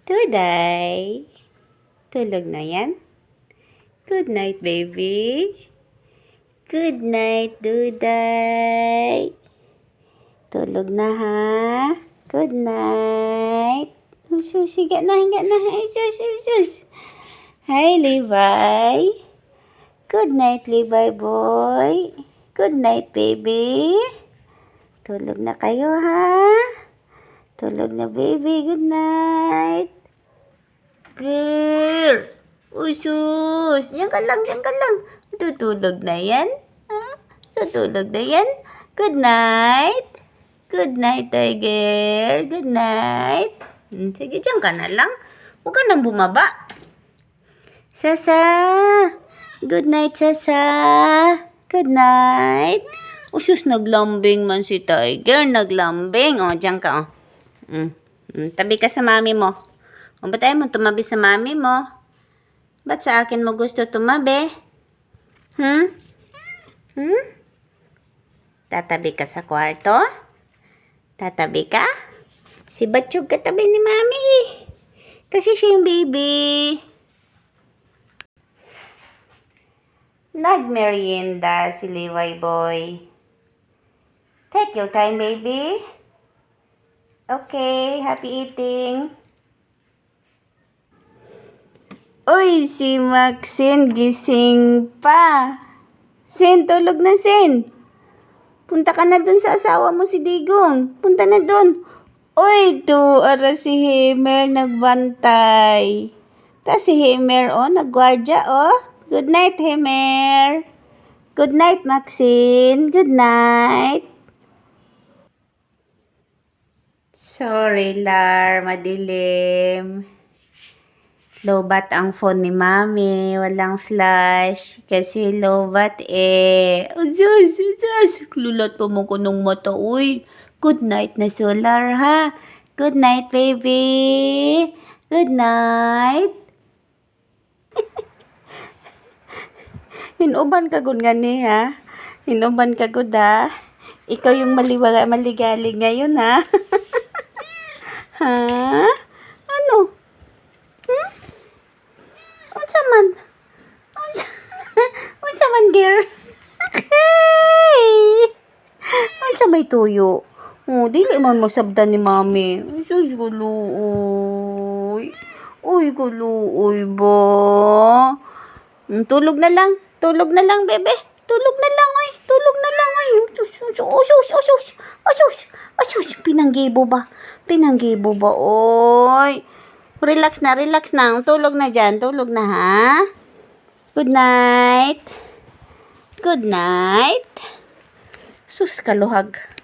Today, tulog na yan? Good night, baby. Good night, Duday. Tulog na, ha? Good night. Sus, higa na. Sus. Hi, Levi. Good night, Levi boy. Good night, baby. Tulog na kayo, ha? Tulog na, baby. Good night. Girl. Usus. Yan ka lang. Tutulog na yan. Ha? Tutulog na yan. Good night. Good night, tiger. Good night. Sige, dyan ka na lang. Huwag ka nang bumaba. Sasa. Good night, Sasa. Good night. Usus, naglambing man si tiger. Naglambing. O, dyan ka, o. Tabi ka sa mami mo. O, ba't ayaw mo tumabi sa mami mo? Ba't sa akin mo gusto tumabi? Tatabi ka sa kwarto? Tatabi ka? Si Batsyog katabi ni mami. Kasi siya yung baby. Nagmerienda si Levi boy. Take your time, baby. Okay, happy eating. Uy, si Maxine gising pa. Sin, tulog na, Sin. Punta ka na dun sa asawa mo si Digong. Punta na dun. Uy, ara si Himer nagbantay. Ta si Himer, oh, nagwardya, oh. Good night, Himer. Good night, Maxine. Good night. Sorry, Lar, madilim. Lobat ang phone ni Mami. Walang flash. Kasi lobat eh. Usus. Lulat pa mo ko ng mata. Uy. Good night na Solar, ha? Good night, baby. Good night. Hinuban ka gud gani, ha? Hinuban ka gud, ha? Ikaw yung maligalig ngayon, ha? Ha? Ano? Unsa man, girl? Okay. Unsa may tuyo? Oh, dili man masabdan ni mami. Sus, guluoy. Uy, guluoy ba? Tulog na lang, bebe. Tulog na lang, oy. Usus. Pinanggibo ba, oy. Relax na. Tulog na dyan. Tulog na, ha? Good night. Sus, kaluhag.